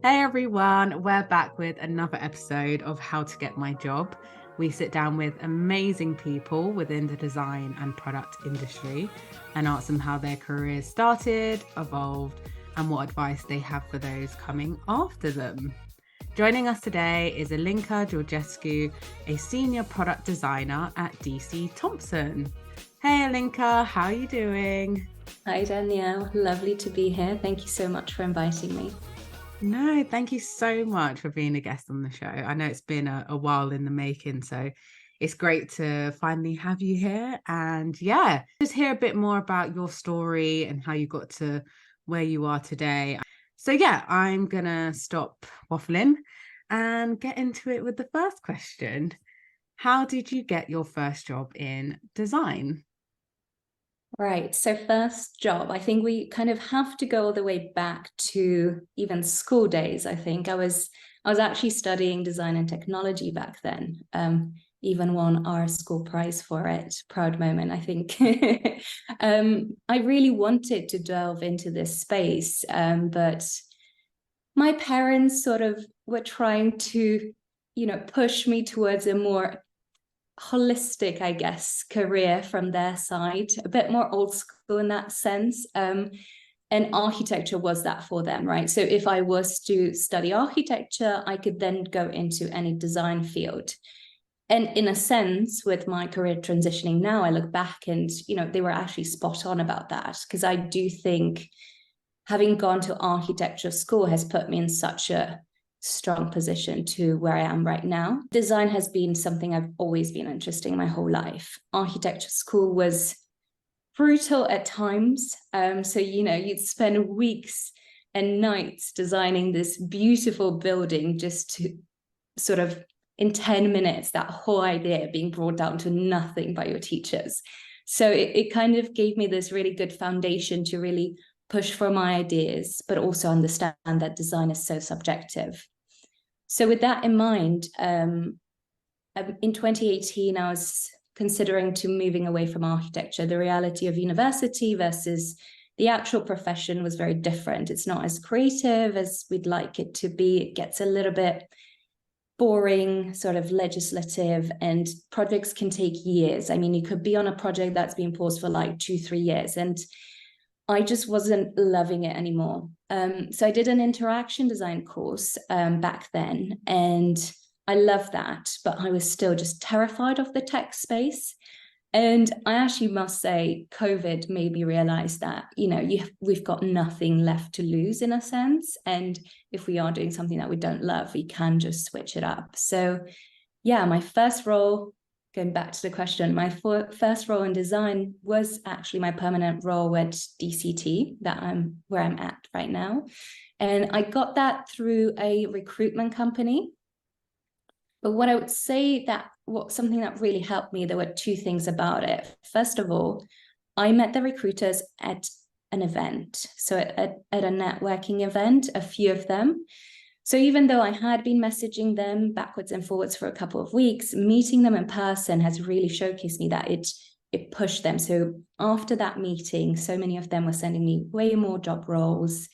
Hey everyone, we're back with another episode of How to Get My Job. We sit down with amazing people within the design and product industry and ask them how their careers started, evolved, and what advice they have for those coming after them. Joining us today is Ilinca Georgescu, a senior product designer at DC Thompson. Hey Ilinca, how are you doing? Hi, Danielle. Lovely to be here. Thank you so much for inviting me. No, thank you so much for being a guest on the show. I know it's been a while in the making, so it's great to finally have you here. And yeah, just hear a bit more about your story and how you got to where you are today. So yeah, I'm gonna stop waffling and get into it with the first question. How did you get your first job in design? Right. So, first job, I think we kind of have to go all the way back to even school days. I was actually studying design and technology back then. Even won our school prize for it. Proud moment, I think. I really wanted to delve into this space, but my parents sort of were trying to, push me towards a more holistic, I guess, career from their side, a bit more old school in that sense. And architecture was that for them, right? So if I was to study architecture, I could then go into any design field. And in a sense, with my career transitioning now, I look back and, they were actually spot on about that. Because I do think having gone to architecture school has put me in such a strong position to where I am right now. Design has been something I've always been interested in my whole life. Architecture school was brutal at times. So, you'd spend weeks and nights designing this beautiful building just to sort of in 10 minutes, that whole idea being brought down to nothing by your teachers. So it kind of gave me this really good foundation to really push for my ideas, but also understand that design is so subjective. So with that in mind, in 2018, I was considering to moving away from architecture. The reality of university versus the actual profession was very different. It's not as creative as we'd like it to be. It gets a little bit boring, sort of legislative, and projects can take years. I mean, you could be on a project that's been paused for like 2-3 years, and I just wasn't loving it anymore. So I did an interaction design course back then, and I loved that, but I was still just terrified of the tech space. And I actually must say, COVID made me realize that, we've got nothing left to lose in a sense. And if we are doing something that we don't love, we can just switch it up. So yeah, my first role, going back to the question, my first role in design was actually my permanent role at DCT, where I'm at right now. And I got that through a recruitment company. But what I would say something that really helped me, there were two things about it. First of all, I met the recruiters at an event. So at a networking event, a few of them. So even though I had been messaging them backwards and forwards for a couple of weeks, meeting them in person has really showcased me that it pushed them. So after that meeting, so many of them were sending me way more job roles,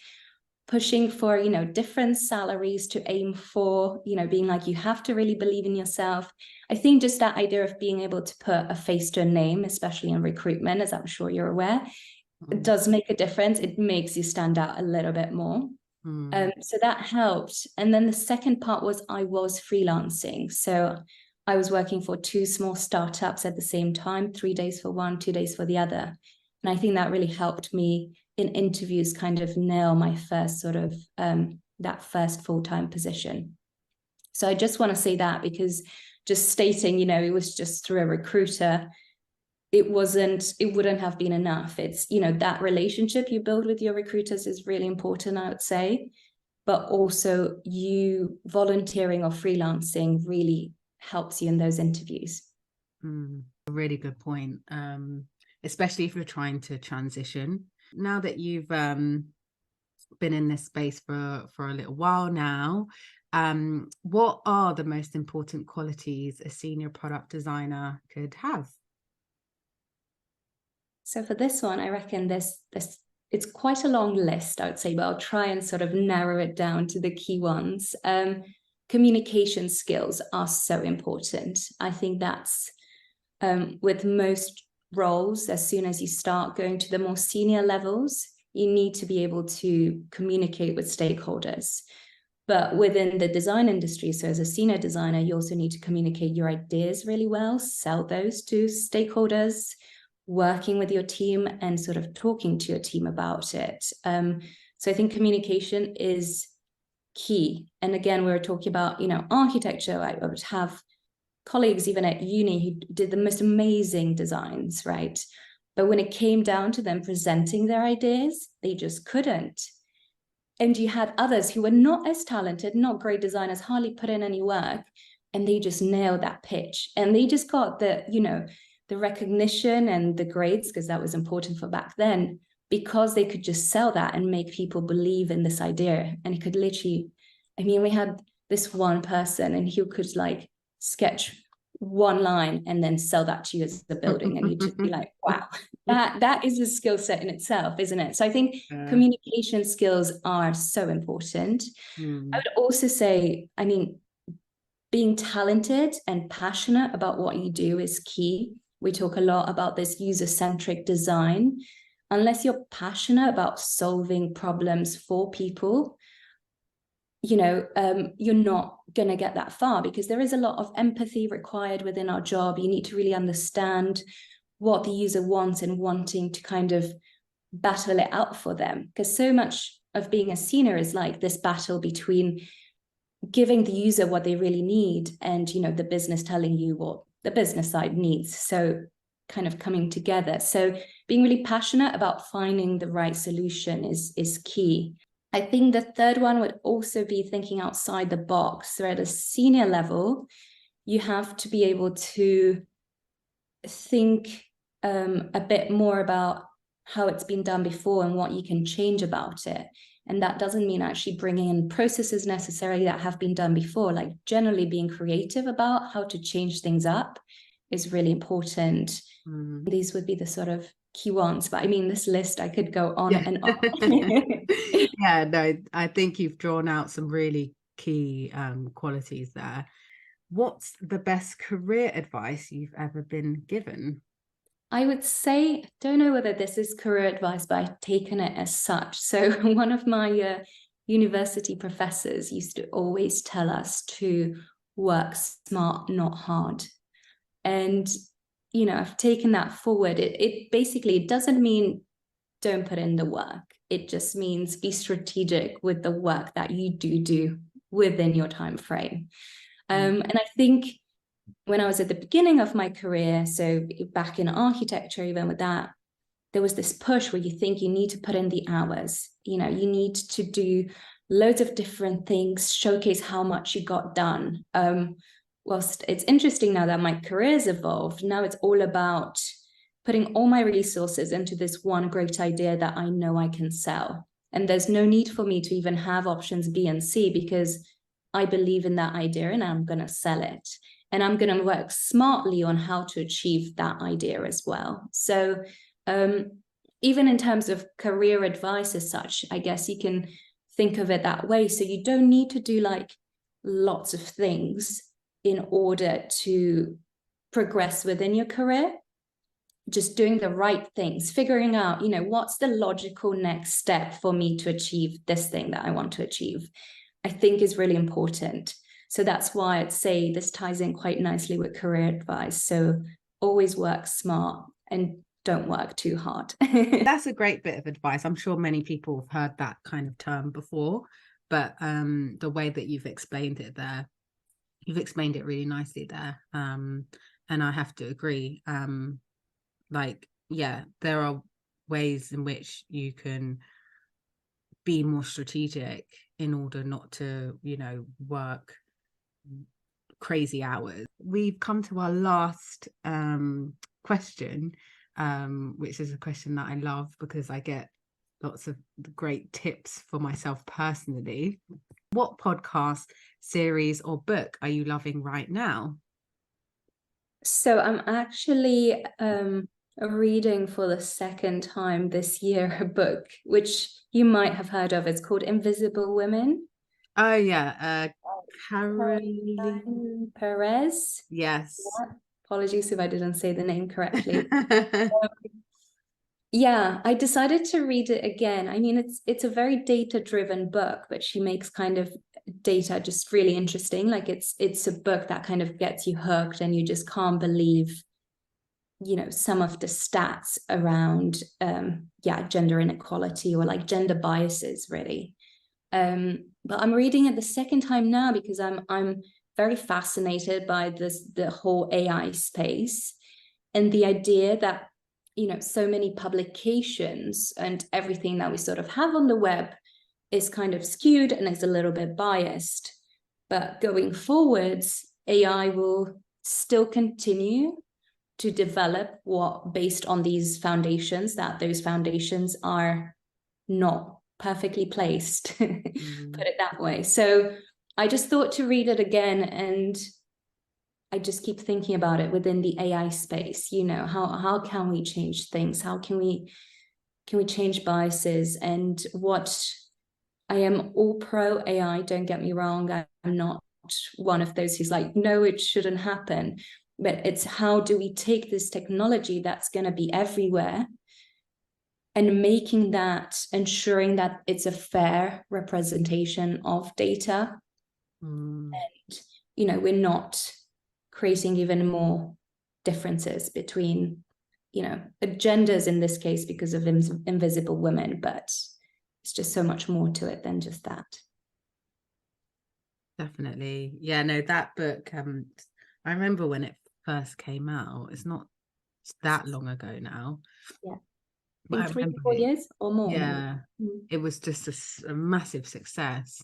pushing for, different salaries to aim for, being like, you have to really believe in yourself. I think just that idea of being able to put a face to a name, especially in recruitment, as I'm sure you're aware, it does make a difference. It makes you stand out a little bit more. So that helped. And then the second part was I was freelancing. So I was working for two small startups at the same time, 3 days for one, 2 days for the other. And I think that really helped me in interviews kind of nail my first sort of that first full-time position. So I just want to say that, because just stating, it was just through a recruiter, it wouldn't have been enough. It's, that relationship you build with your recruiters is really important, I would say. But also you volunteering or freelancing really helps you in those interviews. A really good point, especially if you're trying to transition. Now that you've been in this space for a little while now, what are the most important qualities a senior product designer could have? So for this one, I reckon this it's quite a long list, I would say, but I'll try and sort of narrow it down to the key ones. Communication skills are so important. I think that's with most roles, as soon as you start going to the more senior levels, you need to be able to communicate with stakeholders. But within the design industry, so as a senior designer, you also need to communicate your ideas really well, sell those to stakeholders, working with your team and sort of talking to your team about it. So I think communication is key. And again, we were talking about, architecture. I would have colleagues even at uni who did the most amazing designs, right? But when it came down to them presenting their ideas, they just couldn't. And you had others who were not as talented, not great designers, hardly put in any work, and they just nailed that pitch. And they just got the recognition and the grades, because that was important for back then, because they could just sell that and make people believe in this idea. And it could literally, we had this one person and he could like sketch one line and then sell that to you as the building, and you'd just be like, wow, that is a skill set in itself, isn't it? So I think communication skills are so important. I would also say, being talented and passionate about what you do is key. We talk a lot about this user-centric design. Unless you're passionate about solving problems for people, you're not going to get that far, because there is a lot of empathy required within our job. You need to really understand what the user wants and wanting to kind of battle it out for them. Because so much of being a senior is like this battle between giving the user what they really need and, the business telling you what the business side needs. So kind of coming together. So being really passionate about finding the right solution is key. I think the third one would also be thinking outside the box. So at a senior level, you have to be able to think a bit more about how it's been done before and what you can change about it. And that doesn't mean actually bringing in processes necessarily that have been done before. Like generally being creative about how to change things up is really important. These would be the sort of key ones, but this list, I could go on and on. Yeah, no, I think you've drawn out some really key qualities there. What's the best career advice you've ever been given? I would say, I don't know whether this is career advice, but I've taken it as such. So one of my university professors used to always tell us to work smart, not hard. And, I've taken that forward. It basically doesn't mean don't put in the work. It just means be strategic with the work that you do within your time frame. And I think when I was at the beginning of my career, so back in architecture, even with that, there was this push where you think you need to put in the hours. You need to do loads of different things, showcase how much you got done. Whilst it's interesting now that my career's evolved, now it's all about putting all my resources into this one great idea that I know I can sell. And there's no need for me to even have options B and C, because I believe in that idea and I'm going to sell it. And I'm going to work smartly on how to achieve that idea as well. So even in terms of career advice as such, I guess you can think of it that way. So you don't need to do like lots of things in order to progress within your career. Just doing the right things, figuring out, what's the logical next step for me to achieve this thing that I want to achieve, I think is really important. So that's why I'd say this ties in quite nicely with career advice. So always work smart and don't work too hard. That's a great bit of advice. I'm sure many people have heard that kind of term before, but the way that you've explained it there, you've explained it really nicely there. And I have to agree. There are ways in which you can be more strategic in order not to, work crazy hours. We've come to our last question, which is a question that I love because I get lots of great tips for myself personally. What podcast, series, or book are you loving right now? So I'm actually reading for the second time this year a book which you might have heard of. It's called Invisible Women. Oh yeah, Caroline. Caroline Perez. Yes. Yeah. Apologies if I didn't say the name correctly. Yeah, I decided to read it again. I mean, it's a very data-driven book, but she makes kind of data just really interesting. Like it's a book that kind of gets you hooked, and you just can't believe, some of the stats around gender inequality or like gender biases, really. But I'm reading it the second time now because I'm very fascinated by the whole AI space, and the idea that so many publications and everything that we sort of have on the web is kind of skewed and is a little bit biased. But going forwards, AI will still continue to develop based on these foundations, that those foundations are not perfectly placed, put it that way. So I just thought to read it again, and I just keep thinking about it within the AI space. How can we change things? How can we change biases? And what I am all pro AI, don't get me wrong. I'm not one of those who's like, no, it shouldn't happen. But it's how do we take this technology that's going to be everywhere and ensuring that it's a fair representation of data. And, we're not creating even more differences between, genders in this case because of invisible women, but it's just so much more to it than just that. Definitely. Yeah, no, that book, I remember when it first came out. It's not that long ago now. Yeah. But in 3 to 4 years or more. Yeah, it was just a massive success.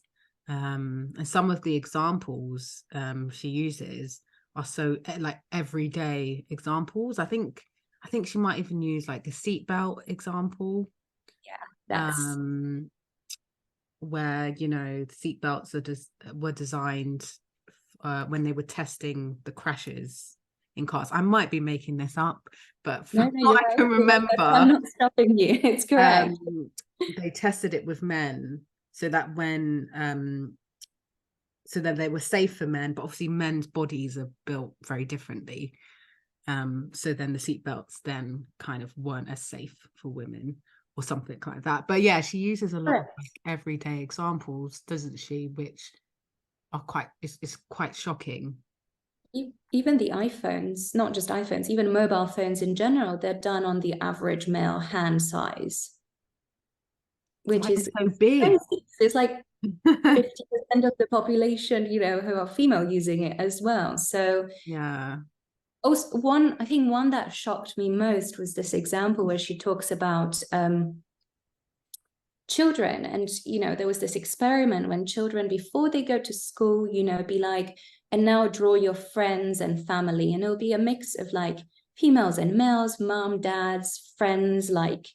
And some of the examples she uses are so like everyday examples. I think she might even use like the seatbelt example. Yeah, that's where the seatbelts were designed when they were testing the crashes in cars. I might be making this up, but from what I can remember, I'm not stopping you. It's correct. They tested it with men so that so that they were safe for men, but obviously men's bodies are built very differently. So then the seatbelts then kind of weren't as safe for women or something like that. But yeah, she uses a lot of like everyday examples, doesn't she? Which are it's quite shocking. Even the iPhones, not just iPhones, even mobile phones in general, they're done on the average male hand size, which is so big. crazy. It's like 50% of the population, who are female using it as well. So yeah. Also, one that shocked me most was this example where she talks about children, and there was this experiment when children, before they go to school, be like, and now draw your friends and family, and it'll be a mix of like females and males, mom, dads, friends, like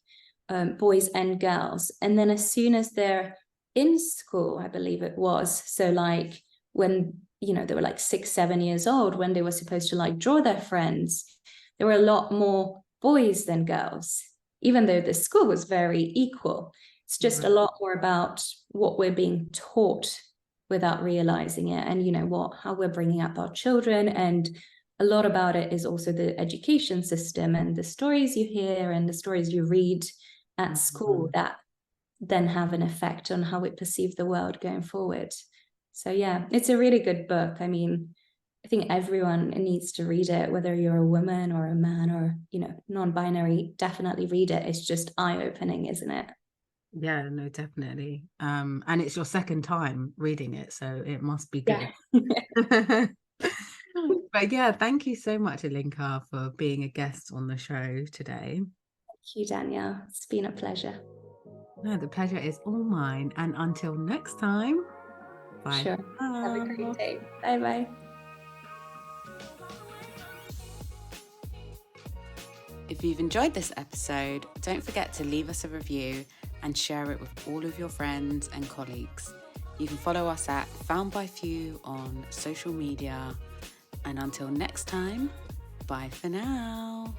boys and girls. And then as soon as they're in school, I believe it was, so like when they were like 6-7 years old, when they were supposed to like draw their friends, there were a lot more boys than girls, even though the school was very equal. It's just a lot more about what we're being taught without realizing it, and how we're bringing up our children. And a lot about it is also the education system and the stories you hear and the stories you read at school that then have an effect on how we perceive the world going forward. So yeah, it's a really good book. I mean, I think everyone needs to read it, whether you're a woman or a man or non-binary. Definitely read it. It's just eye-opening, isn't it? Yeah, no, definitely. And it's your second time reading it, so it must be good. Yeah. But yeah, thank you so much, Ilinca, for being a guest on the show today. Thank you, Danielle. It's been a pleasure. No, the pleasure is all mine. And until next time, bye. Sure. Have a great day. Bye-bye. If you've enjoyed this episode, don't forget to leave us a review and share it with all of your friends and colleagues. You can follow us at Found by Few on social media. And until next time, bye for now.